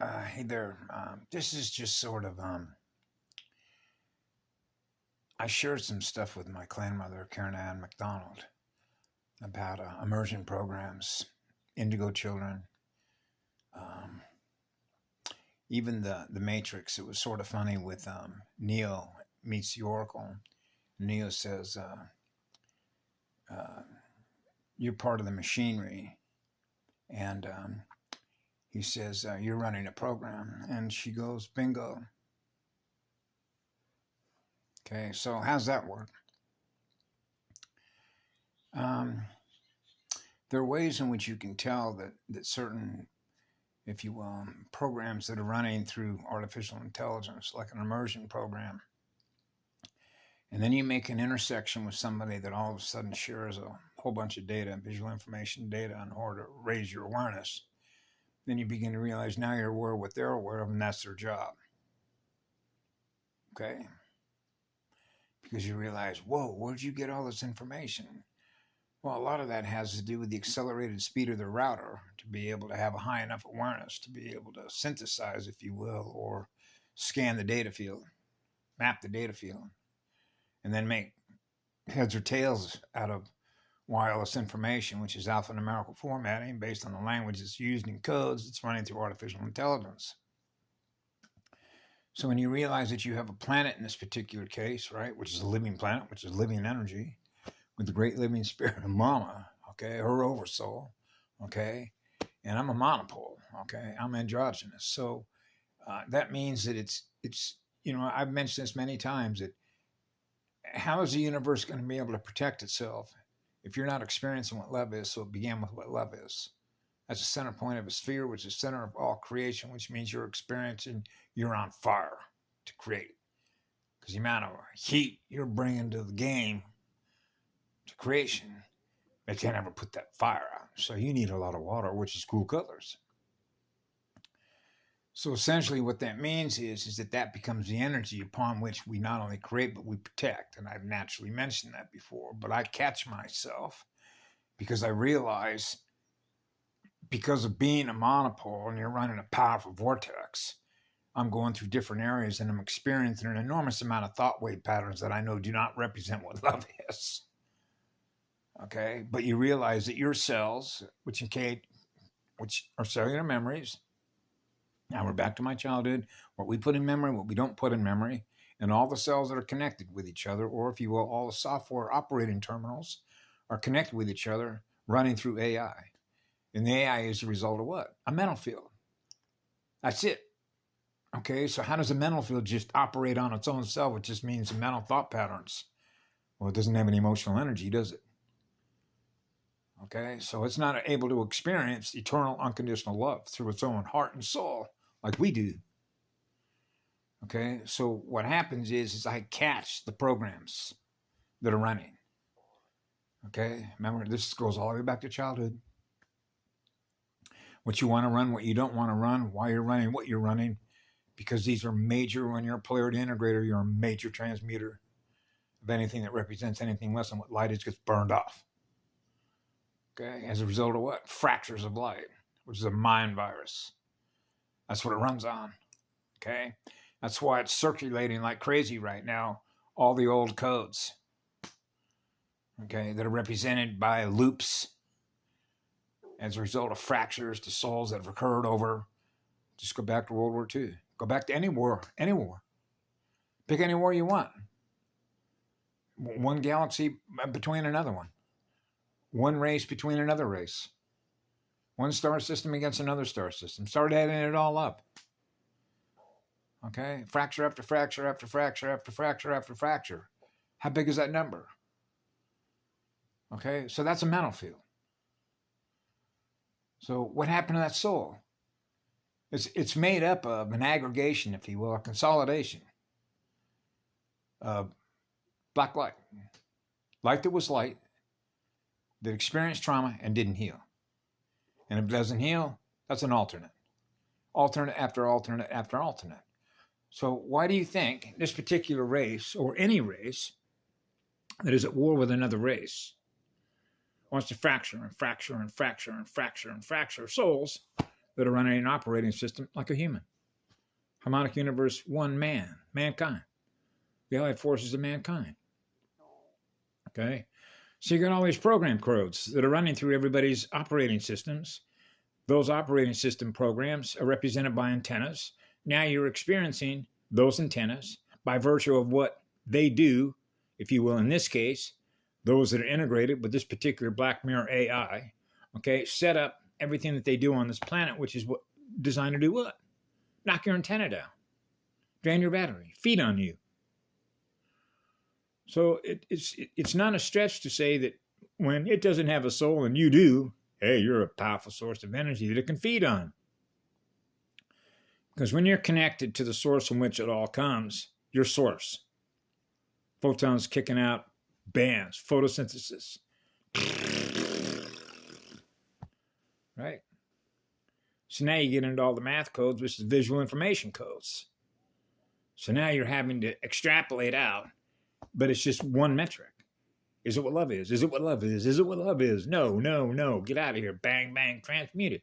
Hey there. This is just sort of, I shared some stuff with my clan mother, Karen Ann McDonald, about immersion programs, Indigo Children, um, even the Matrix. It was sort of funny with Neo meets the Oracle. Neo says, uh, "You're part of the machinery," and he says, "You're running a program," and she goes, "Bingo." Okay, so how's that work? Um, there are ways in which you can tell that certain, if you will, programs that are running through artificial intelligence, like an immersion program, and then you make an intersection with somebody that all of a sudden shares a whole bunch of data, visual information data, in order to raise your awareness, then you begin to realize now you're aware of what they're aware of, and that's their job. Okay? Because you realize, whoa, where'd you get all this information? Well, a lot of that has to do with the accelerated speed of the router to be able to have a high enough awareness to be able to synthesize, if you will, or scan the data field, map the data field, and then make heads or tails out of wireless information, which is alphanumerical formatting based on the language that's used in codes that's running through artificial intelligence. So when you realize that you have a planet in this particular case, right, which is a living planet, which is living energy, with the great living spirit of Mama, okay, her oversoul, okay, and I'm a monopole, okay, I'm androgynous. So that means that it's I've mentioned this many times that how is the universe going to be able to protect itself if you're not experiencing what love is? So it began with what love is. That's the center point of a sphere, which is the center of all creation, which means you're experiencing, you're on fire to create. Because the amount of heat you're bringing to the game, to creation, they can't ever put that fire out. So you need a lot of water, which is cool colors. So essentially what that means is that becomes the energy upon which we not only create, but we protect. And I've naturally mentioned that before, but I catch myself because I realize, because of being a monopole and you're running a powerful vortex, I'm going through different areas and I'm experiencing an enormous amount of thought wave patterns that I know do not represent what love is. Okay, but you realize that your cells, which are cellular memories. Now we're back to my childhood, what we put in memory, what we don't put in memory, and all the cells that are connected with each other, or if you will, all the software operating terminals are connected with each other, running through AI. And the AI is the result of what? A mental field. That's it. Okay, so how does a mental field just operate on its own self, which just means mental thought patterns? Well, it doesn't have any emotional energy, does it? Okay, so it's not able to experience eternal unconditional love through its own heart and soul like we do. Okay, so what happens is I catch the programs that are running. Okay, remember, this goes all the way back to childhood. What you want to run, what you don't want to run, why you're running, what you're running, because these are major. When you're a polarity integrator, you're a major transmuter of anything that represents anything less than what light is, gets burned off. Okay, as a result of what? Fractures of light, which is a mind virus. That's what it runs on. Okay, that's why it's circulating like crazy right now. All the old codes, okay, that are represented by loops as a result of fractures to souls that have occurred over. Just go back to World War II. Go back to any war, any war. Pick any war you want. One galaxy between another one. One race between another race. One star system against another star system. Start adding it all up. Okay? Fracture after fracture after fracture after fracture after fracture. How big is that number? Okay? So that's a mental field. So what happened to that soul? It's made up of an aggregation, if you will, a consolidation of black light. Light that was light, that experienced trauma and didn't heal. And if it doesn't heal, that's an alternate. Alternate after alternate after alternate. So why do you think this particular race, or any race that is at war with another race, wants to fracture and fracture and fracture and fracture and fracture souls that are running an operating system like a human. Harmonic universe, one man, mankind, the allied forces of mankind. Okay? So you got all these program codes that are running through everybody's operating systems. Those operating system programs are represented by antennas. Now you're experiencing those antennas by virtue of what they do, if you will, in this case, those that are integrated with this particular Black Mirror AI, okay, set up everything that they do on this planet, which is what designed to do what? Knock your antenna down, drain your battery, feed on you. So it's not a stretch to say that when it doesn't have a soul and you do, hey, you're a powerful source of energy that it can feed on. Because when you're connected to the source from which it all comes, your source, photons kicking out bands, photosynthesis, right? So now you get into all the math codes, which is visual information codes. So now you're having to extrapolate out, but it's just one metric. Is it what love is? Is it what love is? Is it what love is? No, no, no. Get out of here. Bang, bang, transmute it.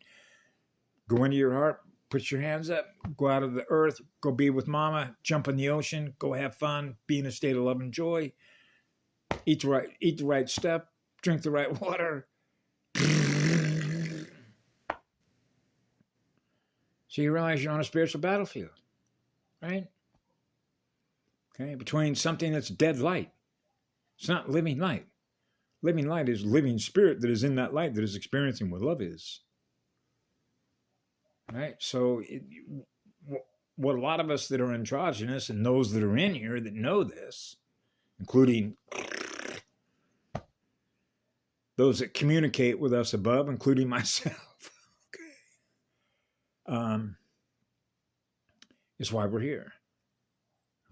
Go into your heart, put your hands up, go out of the earth, go be with mama, jump in the ocean, go have fun, be in a state of love and joy, eat the right stuff, drink the right water. So you realize you're on a spiritual battlefield, right? Okay, between something that's dead light. It's not living light. Living light is living spirit that is in that light that is experiencing what love is. Right? So what a lot of us that are androgynous and those that are in here that know this, including those that communicate with us above, including myself, okay, is why we're here.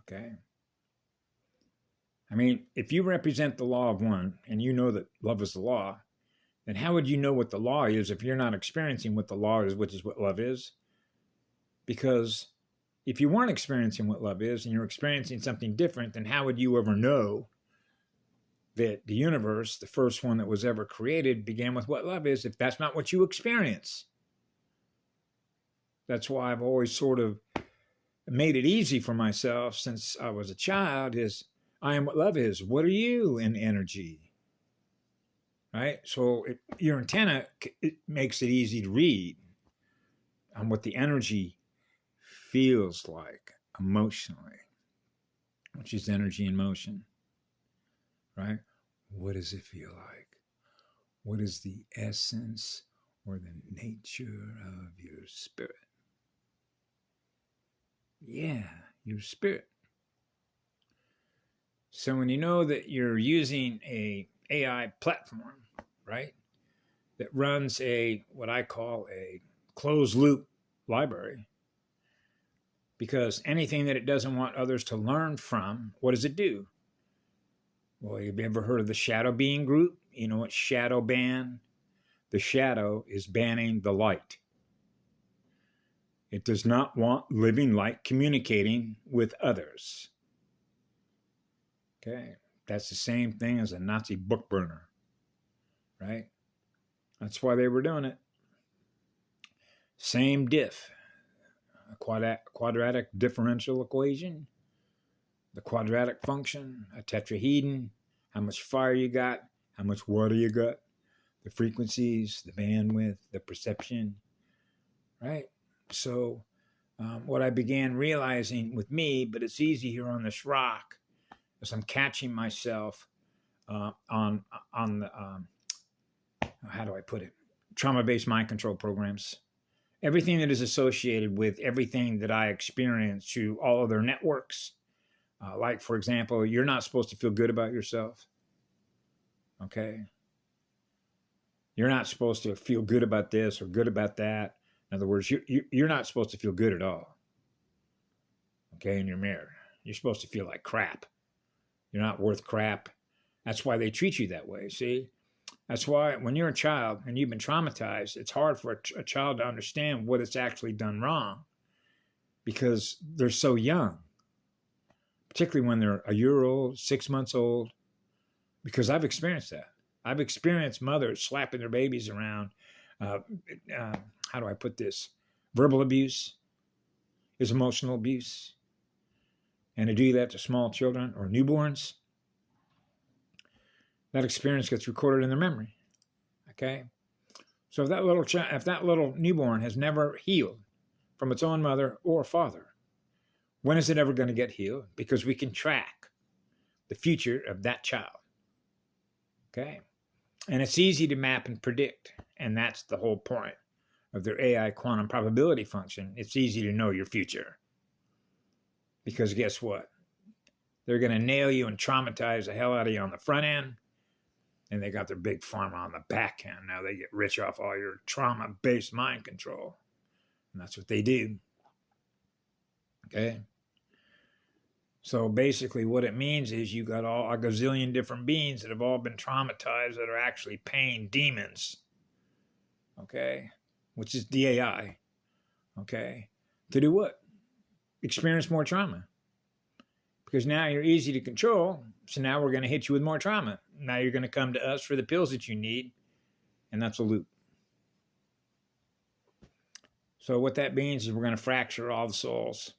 Okay? I mean, if you represent the law of one and you know that love is the law, then how would you know what the law is if you're not experiencing what the law is, which is what love is? Because if you weren't experiencing what love is and you're experiencing something different, then how would you ever know that the universe, the first one that was ever created, began with what love is if that's not what you experience? That's why I've always sort of made it easy for myself since I was a child is I am what love is. What are you in energy? Right? So your antenna, it makes it easy to read on what the energy feels like emotionally, which is energy in motion. Right? What does it feel like? What is the essence or the nature of your spirit? Yeah, your spirit. So when you know that you're using a AI platform, right, that runs what I call a closed loop library, because anything that it doesn't want others to learn from, what does it do? Well, have you ever heard of the shadow being group? You know what shadow ban? The shadow is banning the light. It does not want living light communicating with others. Okay, that's the same thing as a Nazi book burner, right? That's why they were doing it. Same diff, a quadratic differential equation, the quadratic function, a tetrahedron, how much fire you got, how much water you got, the frequencies, the bandwidth, the perception, right? So what I began realizing with me, but it's easy here on this rock, as I'm catching myself on the, how do I put it? Trauma-based mind control programs. Everything that is associated with everything that I experience through all of their networks. Like, for example, you're not supposed to feel good about yourself. Okay? You're not supposed to feel good about this or good about that. In other words, you're not supposed to feel good at all. Okay, in your mirror. You're supposed to feel like crap. You're not worth crap. That's why they treat you that way, see? That's why when you're a child and you've been traumatized, it's hard for a child to understand what it's actually done wrong because they're so young, particularly when they're a year old, 6 months old, because I've experienced that. I've experienced mothers slapping their babies around, how do I put this? Verbal abuse is emotional abuse. And to do that to small children or newborns, that experience gets recorded in their memory. Okay? So if that little newborn has never healed from its own mother or father, when is it ever going to get healed? Because we can track the future of that child. Okay? And it's easy to map and predict. And that's the whole point of their AI quantum probability function. It's easy to know your future. Because guess what? They're going to nail you and traumatize the hell out of you on the front end. And they got their big pharma on the back end. Now they get rich off all your trauma-based mind control. And that's what they do. Okay? So basically what it means is you got a gazillion different beings that have all been traumatized that are actually paying demons. Okay? Which is DAI. Okay? To do what? Experience more trauma. Because now you're easy to control. So now we're going to hit you with more trauma. Now you're going to come to us for the pills that you need. And that's a loop. So what that means is we're going to fracture all the souls.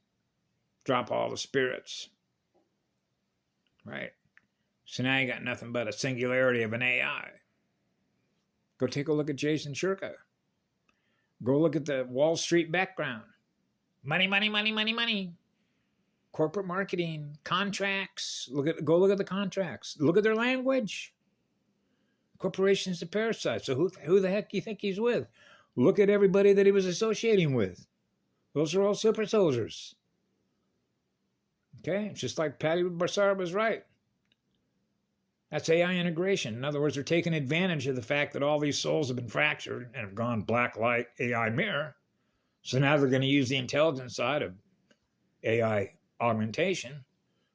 Drop all the spirits. Right? So now you got nothing but a singularity of an AI. Go take a look at Jason Shirka. Go look at the Wall Street background. Money, money, money, money, money. Corporate marketing, contracts. Go look at the contracts. Look at their language. Corporations are parasites. So who the heck do you think he's with? Look at everybody that he was associating with. Those are all super soldiers. Okay? It's just like Patty Barsar was right. That's AI integration. In other words, they're taking advantage of the fact that all these souls have been fractured and have gone black light AI mirror. So now they're going to use the intelligence side of AI augmentation.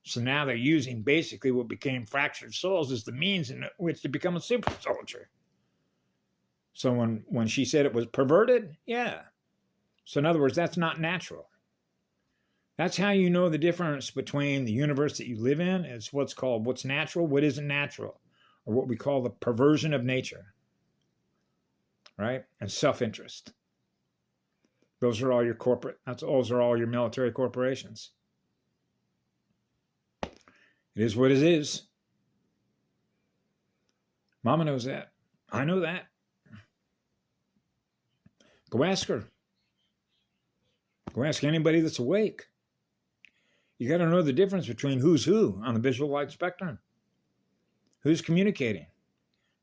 So now they're using basically what became fractured souls as the means in which to become a super soldier. So when she said it was perverted, yeah. So in other words, that's not natural. That's how you know the difference between the universe that you live in. It's what's called what's natural, what isn't natural, or what we call the perversion of nature, right? And self-interest. Those are all your those are all your military corporations. It is what it is. Mama knows that. I know that. Go ask her. Go ask anybody that's awake. You got to know the difference between who's who on the visual light spectrum. Who's communicating?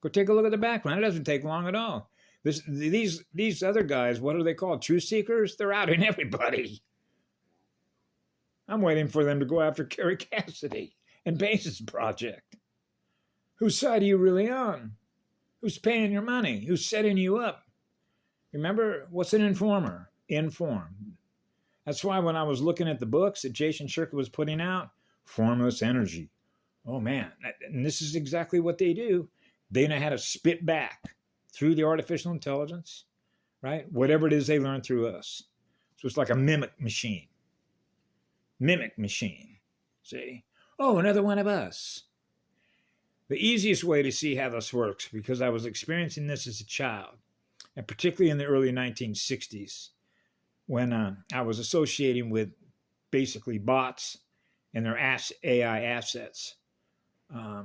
Go take a look at the background. It doesn't take long at all. These other guys, what are they called? Truth seekers? They're out in everybody. I'm waiting for them to go after Kerry Cassidy and Bezos Project. Whose side are you really on? Who's paying your money? Who's setting you up? Remember, what's an informer? Informed. That's why when I was looking at the books that Jason Shirka was putting out, formless energy. Oh man, and this is exactly what they do. They know how to spit back through the artificial intelligence, right? Whatever it is they learn through us. So it's like a mimic machine. Mimic machine, see? Oh, another one of us. The easiest way to see how this works, because I was experiencing this as a child, and particularly in the early 1960s, when I was associating with basically bots and their AI assets. How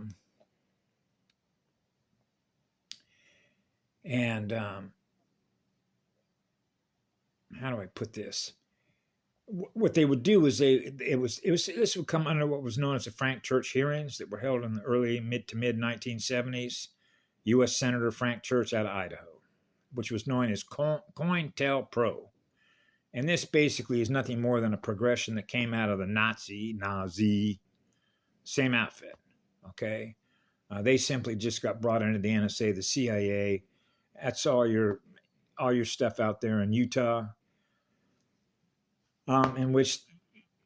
do I put this? What they would do is this would come under what was known as the Frank Church hearings that were held in the mid 1970s. U.S. Senator Frank Church out of Idaho, which was known as COINTELPRO. And this basically is nothing more than a progression that came out of the Nazi, same outfit, okay? They simply just got brought into the NSA, the CIA. That's all your stuff out there in Utah, in which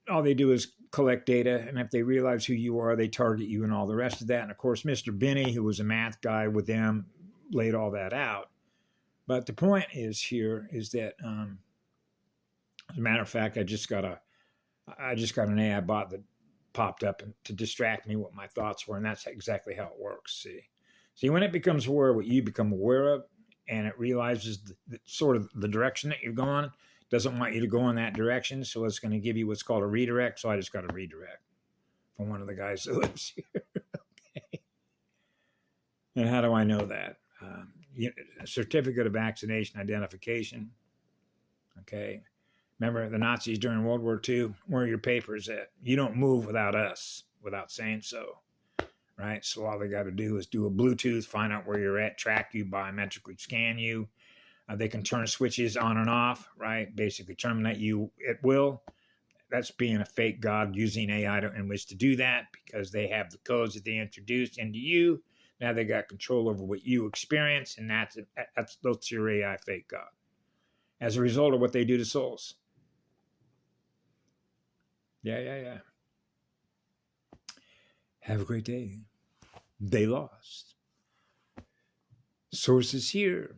all they do is collect data, and if they realize who you are, they target you and all the rest of that. And of course, Mr. Binney, who was a math guy with them, laid all that out. But the point is that as a matter of fact, I just got an AI bot that popped up to distract me what my thoughts were, and that's exactly how it works. See, when it becomes aware of what you become aware of, and it realizes sort of the direction that you're going, doesn't want you to go in that direction, so it's going to give you what's called a redirect. So I just got a redirect from one of the guys that lives here. Okay. And how do I know that? A certificate of vaccination identification. Okay. Remember the Nazis during World War II? Where are your papers at? You don't move without us, without saying so. Right? So all they got to do is do a Bluetooth, find out where you're at, track you, biometrically scan you. They can turn switches on and off, right? Basically terminate you at will. That's being a fake God using AI in which to do that, because they have the codes that they introduced into you. Now they got control over what you experience, and that's your AI fake God. As a result of what they do to souls. Yeah. Have a great day. They lost. Sources here.